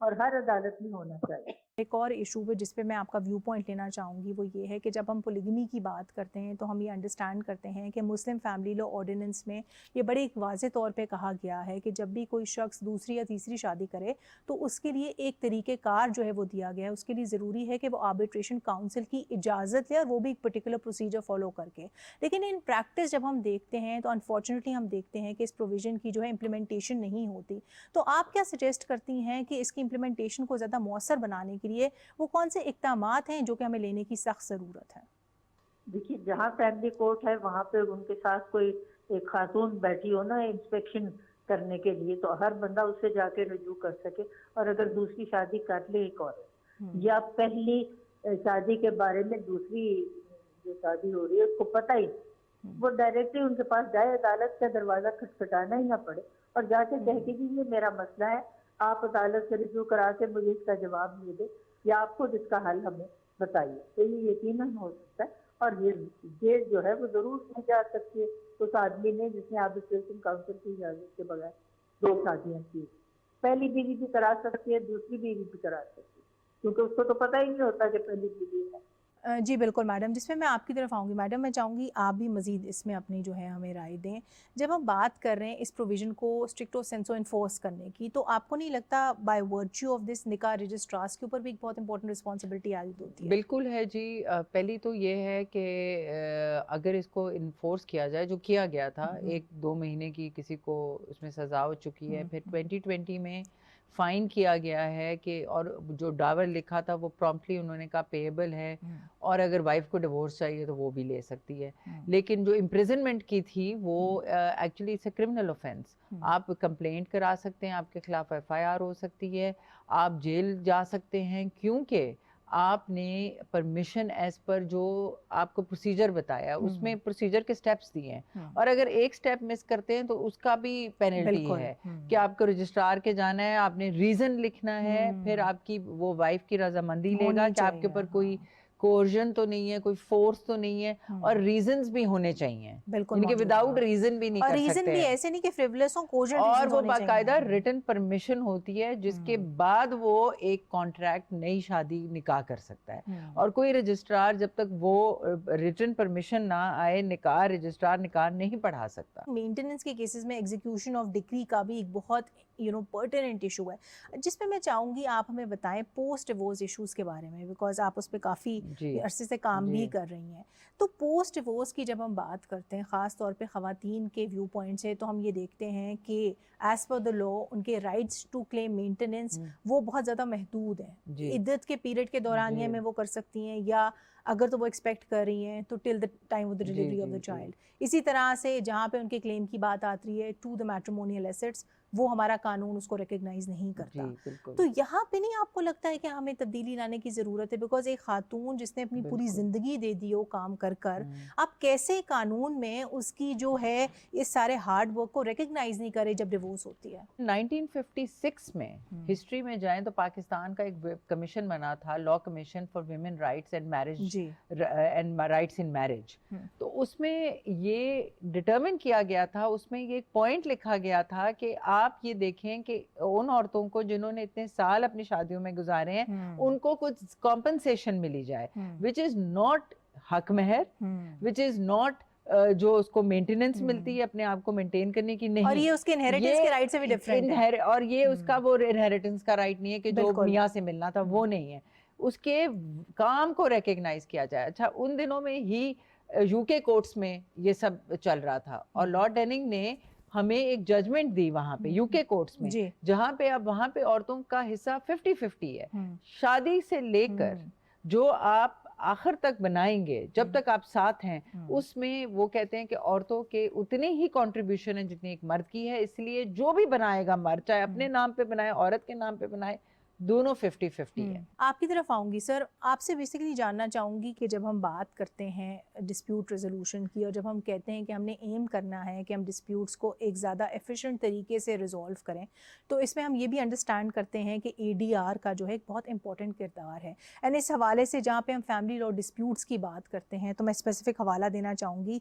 اور ہر عدالت میں ہونا چاہیے. ایک اور ایشو ہے جس پہ میں آپ کا ویو پوائنٹ لینا چاہوں گی وہ یہ ہے کہ جب ہم پولیگمی کی بات کرتے ہیں تو ہم یہ انڈرسٹینڈ کرتے ہیں کہ مسلم فیملی لا آرڈیننس میں یہ بڑے ایک واضح طور پہ کہا گیا ہے کہ جب بھی کوئی شخص دوسری یا تیسری شادی کرے تو اس کے لیے ایک طریقہ کار جو ہے وہ دیا گیا ہے. اس کے لیے ضروری ہے کہ وہ آربیٹریشن کاؤنسل کی اجازت لے اور وہ بھی ایک پرٹیکولر پروسیجر فالو کر کے. لیکن ان پریکٹس جب ہم دیکھتے ہیں تو انفارچونیٹلی ہم دیکھتے ہیں کہ اس پروویژن کی جو ہے امپلیمنٹیشن نہیں ہوتی. تو آپ کیا سجیسٹ کرتی ہیں کہ اس کی امپلیمنٹیشن کو زیادہ مؤثر بنانے کے لیے وہ کون سے اقدامات ہیں جو کہ ہمیں لینے کی سخت ضرورت ہے؟ دیکھیے جہاں فیملی کورٹ ہے وہاں پہ ان کے ساتھ کوئی ایک خاتون بیٹھی ہو نا انسپیکشن کرنے کے لیے تو ہر بندہ اس سے جا کے رجوع کر سکے. اور اگر دوسری شادی کر لے ایک عورت یا پہلی شادی کے بارے میں دوسری جو شادی ہو رہی ہے اس کو پتہ ہی وہ ڈائریکٹلی ان کے پاس جائے, عدالت کا دروازہ کھٹکھٹانا ہی نہ پڑے اور جا کے کہہ کے جی یہ میرا مسئلہ ہے, آپ عدالت سے رجوع کرا کے مجھے اس کا جواب دے دے یا آپ خود اس کا حل ہمیں بتائیے. تو یہ یقیناً ہو سکتا ہے اور یہ جو ہے وہ ضرور کی جا سکتی ہے اس آدمی نے جس نے آربیٹریشن کاؤنسل کی اجازت کے بغیر 2 شادیاں کی. پہلی بیوی بھی کرا سکتی ہے, دوسری بیوی بھی کرا سکتی ہے کیونکہ اس کو تو پتہ ہی نہیں ہوتا کہ پہلی بیوی ہے. جی بالکل میڈم, جس میں آپ کی طرف آؤں گی. میڈم میں چاہوں گی آپ بھی مزید اس میں اپنی جو ہے ہمیں رائے دیں. جب ہم بات کر رہے ہیں اس پروویژن کو اسٹرکٹو سینسو انفورس کرنے کی تو آپ کو نہیں لگتا بائی ورچیو آف دس نکاح رجسٹرارس کے اوپر بھی ایک بہت امپورٹنٹ رسپانسبلٹی عائد ہوتی ہے؟ بالکل ہے جی. پہلی تو یہ ہے کہ اگر اس کو انفورس کیا جائے جو کیا گیا تھا 1-2 مہینے کی کسی کو اس میں سزا ہو چکی ہے, پھر 2020 میں فائن کیا گیا ہے کہ اور جو ڈاور لکھا تھا وہ پرومپٹلی انہوں نے کہا پیبل ہے اور اگر وائف کو ڈیورس چاہیے تو وہ بھی لے سکتی ہے. لیکن جو امپریزنمنٹ کی تھی وہ actually it's a criminal offence. آپ کمپلینٹ کرا سکتے ہیں, آپ کے خلاف FIR ہو سکتی ہے, آپ جیل جا سکتے ہیں کیونکہ آپ نے پرمیشن ایز پر جو آپ کو پروسیجر بتایا اس میں پروسیجر کے سٹیپس دیے ہیں اور اگر ایک سٹیپ مس کرتے ہیں تو اس کا بھی پینلٹی ہے کہ آپ کو رجسٹرار کے جانا ہے, آپ نے ریزن لکھنا ہے, پھر آپ کی وہ وائف کی رضامندی لے گا کہ آپ کے اوپر کوئی کوورژن تو نہیں ہے, کوئی فورس تو نہیں ہے, اور ریزنز بھی ہونے چاہیے, بالکل ان کے وداؤٹ ریزن بھی نہیں کر سکتے. اور ریزن بھی ایسے نہیں کہ فریولس ہوں, کوجنٹ اور ریزنز وہ ہونے چاہیے. باقاعدہ ریٹن پرمیشن ہوتی ہے جس کے بعد وہ ایک کانٹریکٹ نئی شادی نکاح کر سکتا ہے. اور کوئی رجسٹرار جب تک وہ ریٹن پرمیشن نہ آئے نکاح رجسٹرار نکاح نہیں پڑھا سکتا. مینٹیننس کے کیسز میں ایگزیکیوشن آف ڈگری کا بھی ایک بہت پرٹیننٹ ایشو ہے جس پہ میں چاہوں گی آپ ہمیں بتائیں پوسٹ ڈیورس ایشوز کے بارے میں, بیکاز آپ اس پہ کافی عرصے سے کام بھی کر رہی ہیں. تو پوسٹ ڈیورس کی جب ہم بات کرتے ہیں خاص طور پہ خواتین کے ویو پوائنٹ سے تو ہم یہ دیکھتے ہیں کہ ایز پر دا لا ان کے رائٹس ٹو کلیم مینٹیننس وہ بہت زیادہ محدود ہیں. عدت کے پیریڈ کے دورانیے میں وہ کر سکتی ہیں یا اگر تو وہ ایکسپیکٹ کر رہی ہیں تو till the time of the delivery of the child. اسی طرح سے جہاں پہ ان کے کلیم کی بات آتی ہے ٹو دا میٹریمونیل ایسٹس وہ ہمارا قانون اس کو ریکگنائز نہیں کرتا. تو یہاں پہ نہیں آپ کو لگتا ہے کہ ہمیں تبدیلی لانے کی ضرورت ہے؟ بیکاز ایک خاتون جس نے اپنی پوری زندگی دے دی ہو کام کر کر, آپ کیسے قانون میں اس کی جو ہے اس سارے ہارڈ ورک کو ریکگنائز نہیں کرے جب ڈیورس ہوتی ہے؟ 1956 میں ہسٹری میں جائیں تو پاکستان کا ایک کمیشن بنا تھا, law commission for women rights and marriage and rights in marriage. تو اس میں یہ ڈٹرمن کیا گیا تھا, اس میں یہ ایک پوائنٹ لکھا گیا تھا کہ آپ یہ دیکھیں کہ ان عورتوں کو جنہوں نے اتنے سال اپنی شادیوں میں گزارے ہیں ان کو کچھ کمپنسیشن ملی جائے, which is not حق مہر, which is not جو اس کو مینٹیننس ملتی ہے اپنے آپ کو مینٹین کرنے کی, نہیں. اور یہ اس کے انہیریٹنس کے رائٹ سے بھی ڈیفرنٹ ہے, اور یہ اس کا وہ انہیریٹنس کا رائٹ نہیں ہے کہ جو میاں سے ملنا تھا وہ نہیں ہے, اس کے کام کو ریکگنائز کیا جائے. اچھا ان دنوں میں ہی UK کورٹس میں یہ سب چل رہا تھا اور لارڈ ڈیننگ نے ہمیں ایک ججمنٹ دی وہاں پہ UK کورٹس میں, جہاں پہ اب وہاں پہ عورتوں کا حصہ 50-50 ہے. شادی سے لے کر جو آپ آخر تک بنائیں گے جب تک آپ ساتھ ہیں اس میں وہ کہتے ہیں کہ عورتوں کے اتنے ہی کنٹریبیوشن ہیں جتنی ایک مرد کی ہے, اس لیے جو بھی بنائے گا مرد چاہے اپنے نام پہ بنائے عورت کے نام پہ بنائے دونوں 50-50 ہے. آپ کی طرف آؤں گی سر, آپ سے بیسیکلی جاننا چاہوں گی کہ جب ہم بات کرتے ہیں ڈسپیوٹ ریزولوشن کی اور جب ہم کہتے ہیں کہ ہم نے ایم کرنا ہے کہ ہم ڈسپیوٹس کو ایک زیادہ ایفیشینٹ طریقے سے ریزولو کریں, تو اس میں ہم یہ بھی انڈرسٹینڈ کرتے ہیں کہ ADR کا جو ہے ایک بہت امپورٹنٹ کردار ہے. اینڈ اس حوالے سے جہاں پہ ہم فیملی لا ڈسپیوٹس کی بات کرتے ہیں تو میں اسپیسیفک حوالہ دینا چاہوں گی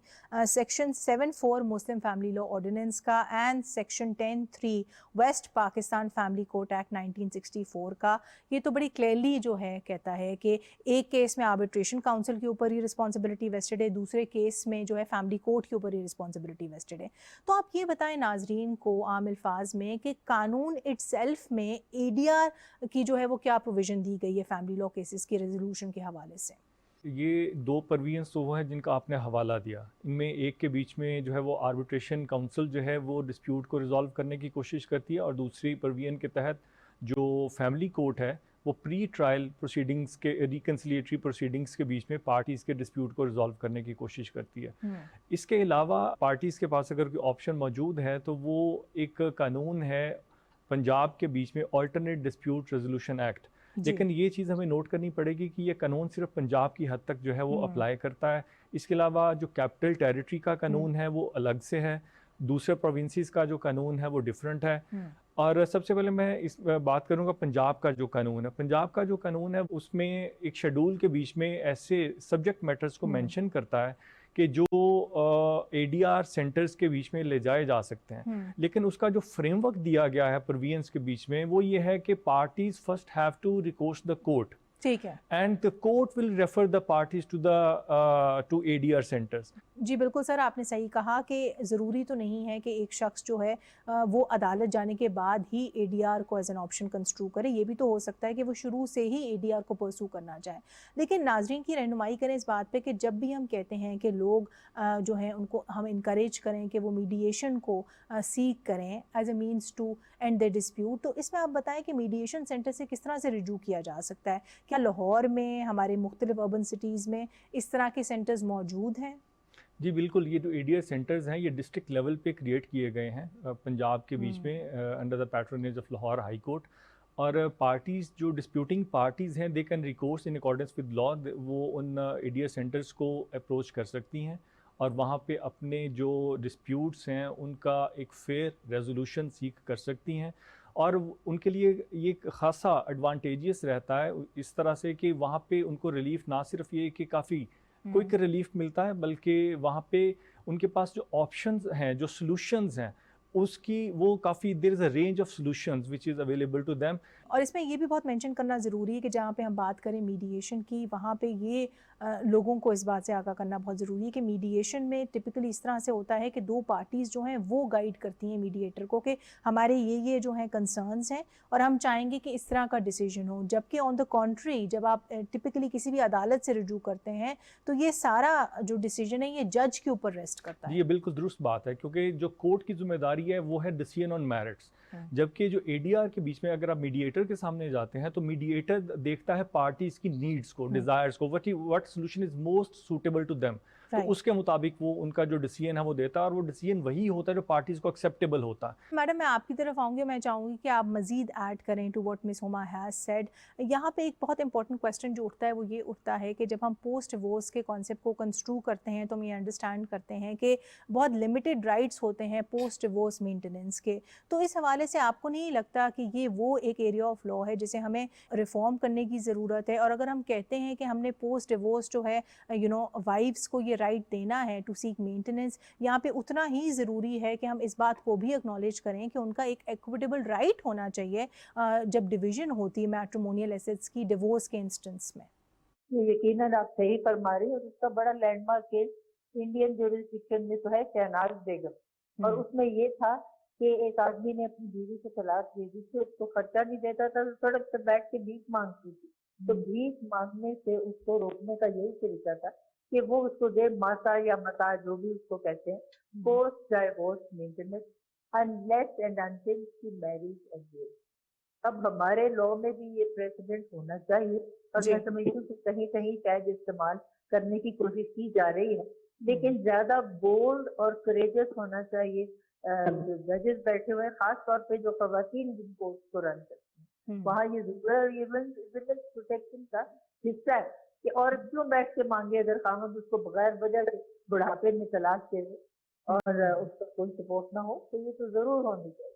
section 7(4) Muslim family law ordinance کا and section 10(3) West Pakistan family court act 1964 2024 کا یہ تو بڑی کلیئرلی جو ہے کہتا ہے کہ ایک کیس میں آربیٹریشن کاؤنسل کے اوپر ہی رسپانسبلٹی ویسٹڈ ہے, دوسرے کیس میں جو ہے فیملی کورٹ کے اوپر ہی رسپانسبلٹی ویسٹڈ ہے. تو آپ یہ بتائیں ناظرین کو عام الفاظ میں کہ قانون اٹ سیلف میں اے ڈی آر کی جو ہے وہ کیا پروویژن دی گئی ہے فیملی لاء کیسز کی ریزولوشن کے حوالے سے؟ یہ دو پروینس تو وہ ہیں جن کا آپ نے حوالہ دیا. ان میں ایک کے بیچ میں جو ہے وہ آربیٹریشن کاؤنسل جو ہے وہ ڈسپیوٹ کو ریزالو کرنے کی کوشش کرتی ہے, اور دوسری پروین کے تحت جو فیملی کورٹ ہے وہ پری ٹرائل پروسیڈنگز کے ریکنسلیٹری پروسیڈنگز کے بیچ میں پارٹیز کے ڈسپیوٹ کو ریزالو کرنے کی کوشش کرتی ہے. اس کے علاوہ پارٹیز کے پاس اگر کوئی آپشن موجود ہے تو وہ ایک قانون ہے پنجاب کے بیچ میں آلٹرنیٹ ڈسپیوٹ ریزولوشن ایکٹ. لیکن یہ چیز ہمیں نوٹ کرنی پڑے گی کہ یہ قانون صرف پنجاب کی حد تک جو ہے وہ اپلائی کرتا ہے. اس کے علاوہ جو کیپٹل ٹیریٹری کا قانون ہے وہ الگ سے ہے, دوسرے پروونسز کا جو قانون ہے وہ ڈیفرنٹ ہے. اور سب سے پہلے میں اس بات کروں گا پنجاب کا جو قانون ہے. پنجاب کا جو قانون ہے اس میں ایک شیڈول کے بیچ میں ایسے سبجیکٹ میٹرز کو مینشن کرتا ہے کہ جو اے ڈی آر سینٹرز کے بیچ میں لے جائے جا سکتے ہیں, لیکن اس کا جو فریم ورک دیا گیا ہے پروینس کے بیچ میں وہ یہ ہے کہ parties first have to request the court, ٹھیک ہے, and the court will refer the parties to ADR centers. جی بالکل سر, آپ نے صحیح کہا کہ ضروری تو نہیں ہے کہ ایک شخص جو ہے وہ عدالت جانے کے بعد ہی اے ڈی آر کو ایز این آپشن کنسٹرو کرے. یہ بھی تو ہو سکتا ہے کہ وہ شروع سے ہی اے ڈی آر کو پرسو کرنا چاہے. لیکن ناظرین کی رہنمائی کریں اس بات پہ کہ جب بھی ہم کہتے ہیں کہ لوگ جو ہیں ان کو ہم انکریج کریں کہ وہ میڈیشن کو سیک کریں as a means to end the dispute, تو اس میں آپ بتائیں کہ میڈیشن سینٹر سے کس طرح سے رجوع کیا جا سکتا ہے؟ کیا لاہور میں, ہمارے مختلف اربن سٹیز میں اس طرح کے سینٹرز موجود ہیں؟ جی بالکل, یہ جو اے ڈی آر سینٹرز ہیں یہ ڈسٹرکٹ لیول پہ کریٹ کیے گئے ہیں پنجاب کے بیچ میں under the patronage of Lahore high court. اور پارٹیز جو ڈسپیوٹنگ پارٹیز ہیں they can recourse in accordance with law, وہ ان اے ڈی آر سینٹرز کو اپروچ کر سکتی ہیں اور وہاں پہ اپنے جو ڈسپیوٹس ہیں ان کا ایک فیئر ریزولوشن سیکھ کر سکتی ہیں. اور ان کے لیے یہ خاصا ایڈوانٹیجیس رہتا ہے اس طرح سے کہ وہاں پہ ان کو ریلیف نہ صرف یہ کہ کافی کوئک ریلیف ملتا ہے, بلکہ وہاں پہ ان کے پاس جو آپشنز ہیں, جو سلوشنز ہیں, اس کی وہ کافی دیر is a range of solutions which is available to them. اور اس میں یہ بھی بہت مینشن کرنا ضروری ہے کہ جہاں پہ ہم بات کریں میڈیشن کی, وہاں پہ یہ لوگوں کو اس بات سے آگاہ کرنا بہت ضروری ہے کہ میڈیشن میں ٹپکلی اس طرح سے ہوتا ہے کہ دو پارٹیز جو ہیں وہ گائیڈ کرتی ہیں میڈیٹر کو کہ ہمارے یہ جو ہیں کنسرنز ہیں اور ہم چاہیں گے کہ اس طرح کا ڈیسیجن ہو. جبکہ آن دا کنٹری جب آپ ٹپکلی کسی بھی عدالت سے رجوع کرتے ہیں تو یہ سارا جو ڈیسیجن ہے یہ جج کے اوپر ریسٹ کرتا ہے. یہ بالکل درست بات ہے, کیونکہ جو کورٹ کی ذمہ داری ہے وہ ہے ڈیسیژن آن میرٹس, جبکہ جو اے ڈی آر کے بیچ میں اگر آپ میڈیٹر کے سامنے جاتے ہیں تو میڈیٹر دیکھتا ہے پارٹیز کی نیڈس کو, ڈیزائرز کو, what solution is most suitable to them, تو اس کے مطابق وہ ان کا جو ڈیسیژن ہے وہ دیتا ہے, اور وہ ڈیسیژن وہی ہوتا ہے جو پارٹیز کو ایکسیپٹیبل ہوتا ہے. میڈم میں آپ کی طرف آؤں گی, میں چاہوں گی کہ آپ مزید ایڈ کریں ٹو واٹ مس ہما ہیز سیڈ. یہاں پہ ایک بہت امپورٹنٹ کویسچن جو اٹھتا ہے وہ یہ اٹھتا ہے کہ جب ہم پوسٹ ڈیورس کے کانسیپٹ کو کنسٹرو کرتے ہیں تو ہم یہ انڈرسٹینڈ کرتے ہیں کہ بہت لمیٹڈ رائٹس ہوتے ہیں پوسٹ ڈیورس مینٹیننس کے. تو اس حوالے سے آپ کو نہیں لگتا کہ یہ وہ ایک ایریا آف لاء ہے جسے ہمیں ریفارم کرنے کی ضرورت ہے؟ اور اگر ہم کہتے ہیں کہ ہم نے پوسٹ ڈیورس جو ہے وائفس کو یہ رائٹ دینا ہے ٹو سیک مینٹیننس, یہاں پہ اتنا ہی ضروری ہے کہ ہم اس بات کو بھی اکنالج کریں کہ ان کا ایک ایکویٹیبل رائٹ ہونا چاہیے جب ڈویژن ہوتی ہے میٹریمونیل ایسیٹس کی ڈیورس کے انسٹنس میں. یقیناً آپ صحیح فرما رہی ہیں, اور اس کا بڑا landmark case Indian jurisdiction میں تو ہے شہناز بیگم, اور اس میں یہ تھا کہ ایک آدمی نے اپنی بیوی کو طلاق دے دی تھی, اس کو خرچہ نہیں دیتا تھا, سڑک پہ بیٹھ کے بھیک مانگتی تھی. تو بھیک مانگنے سے اس کو روکنے کا یہی طریقہ تھا کہ وہ اس کو دے ماسا یا متا جو بھی اس کو کہتے ہیں, post divorce maintenance unless and until she marries again. اب ہمارے لاء میں بھی یہ پریسیڈنٹ ہونا چاہیے, اور میں سمجھتی ہوں کہ کہیں کہیں شاید استعمال کرنے کی کوشش کی جا رہی ہے, لیکن زیادہ بولڈ اور کریجس ہونا چاہیے ججز بیٹھے ہوئے, خاص طور پہ جو خواتین جن کو اس کو رن کرتی ہیں, وہاں یہ ویمنس پروٹیکشن کا حصہ ہے کہ عورت کیوں بیٹھ کے مانگے اگر خامد اس کو بغیر وجہ سے بڑھاپے میں طلاق دے اور اس کا کوئی سپورٹ نہ ہو, تو یہ تو ضرور ہونی چاہیے.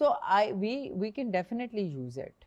So we can definitely use it.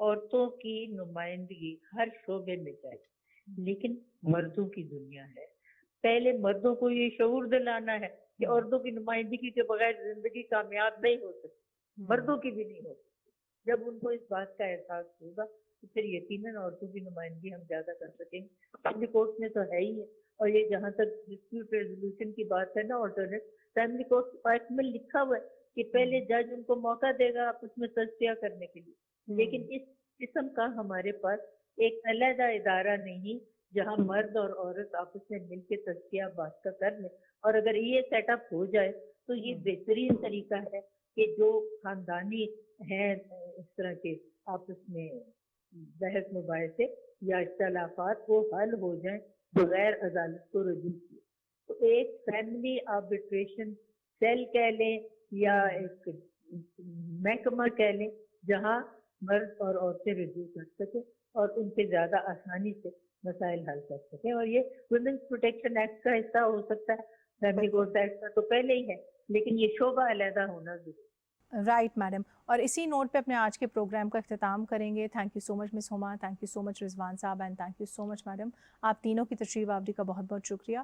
عورتوں کی نمائندگی ہر شعبے میں چاہیے، لیکن مردوں کی دنیا ہے، پہلے مردوں کو یہ شعور دلانا ہے کہ عورتوں کی نمائندگی کے بغیر زندگی کامیاب نہیں ہو سکتی، مردوں کی بھی نہیں ہو سکتی۔ جب ان کو اس بات کا احساس ہوگا تو پھر یقیناً عورتوں کی نمائندگی ہم زیادہ کر سکیں گے۔ فیملی کورٹ میں تو ہے ہی ہے، اور یہ جہاں تک ڈسپیوٹ ریزولوشن کی بات ہے نا، آلٹرنیٹ فیملی کورٹ ایکٹ میں لکھا ہوا ہے کہ پہلے جج ان کو موقع دے گا آپس میں تجزیہ کرنے کے لیے، لیکن اس قسم کا ہمارے پاس ایک علیحدہ ادارہ نہیں جہاں مرد اور عورت آپس میں مل کے تجزیہ بات کا کر لیں۔ اور اگر یہ سیٹ اپ ہو جائے تو یہ بہترین طریقہ ہے کہ جو خاندانی ہیں اس طرح کے آپس میں بحث مباحثے یا اختلافات وہ حل ہو جائیں بغیر عدالت کو رجوع کیے۔ تو ایک فیملی آربیٹریشن سیل کہہ لیں یا ایک محکمہ کہہ لیں جہاں مرد اور عورتیں رجوع کر سکیں اور ان کے زیادہ آسانی سے مسائل حل کر سکیں، اور یہ ویمنس پروٹیکشن ایکٹ کا حصہ ہو سکتا ہے، فیملی کورٹ ایکٹ کا تو پہلے ہی ہے، لیکن یہ شعبہ علیحدہ ہونا ضروری ہے۔ رائٹ میڈم، اور اسی نوٹ پہ اپنے آج کے پروگرام کا اختتام کریں گے۔ تھینک یو سو مچ مس ہما، تھینک یو سو مچ رضوان صاحب، and thank you so much madam, آپ تینوں کی تشریف آوری کا بہت بہت شکریہ۔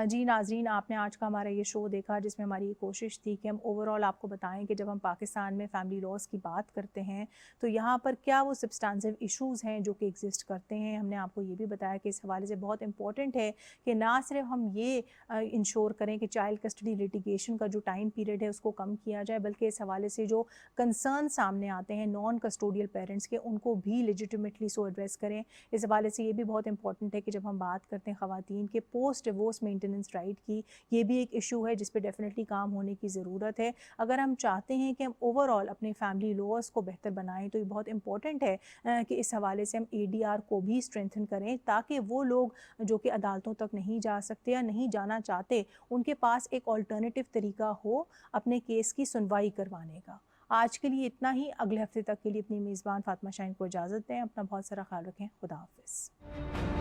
جی ناظرین، آپ نے آج کا ہمارا یہ شو دیکھا جس میں ہماری یہ کوشش تھی کہ ہم اوور آل آپ کو بتائیں کہ جب ہم پاکستان میں فیملی لاز کی بات کرتے ہیں تو یہاں پر کیا وہ سبسٹانسیو ایشوز ہیں جو کہ ایگزسٹ کرتے ہیں۔ ہم نے آپ کو یہ بھی بتایا کہ اس حوالے سے بہت امپورٹنٹ ہے کہ نہ صرف ہم یہ انشور کریں کہ چائلڈ کسٹڈی لیٹیگیشن کا جو ٹائم پیریڈ ہے اس کو کم کیا جائے، بلکہ اس حوالے سے جو کنسرن سامنے آتے ہیں نان کسٹوڈیل پیرنٹس کے، ان کو بھی لیجیٹیمیٹلی سو ایڈریس کریں۔ اس حوالے سے یہ بھی بہت امپورٹنٹ ہے کہ جب ہم بات کرتے ہیں خواتین کے پوسٹ ڈیورس مینٹیننس رائٹ کی، یہ بھی ایک ایشو ہے جس پہ ڈیفینیٹلی کام ہونے کی ضرورت ہے۔ اگر ہم چاہتے ہیں کہ ہم اوور آل اپنے فیملی لاز کو بہتر بنائیں تو یہ بہت امپورٹنٹ ہے کہ اس حوالے سے ہم ADR کو بھی اسٹرینتھن کریں تاکہ وہ لوگ جو کہ عدالتوں تک نہیں جا سکتے یا نہیں جانا چاہتے، ان کے پاس ایک آلٹرنیٹیو طریقہ ہو اپنے کیس کی سنوائی کروانے کا۔ آج کے لیے اتنا ہی، اگلے ہفتے تک کے لیے اپنی میزبان فاطمہ شاہین کو اجازت دیں، اپنا بہت سارا خیال رکھیں، خدا حافظ۔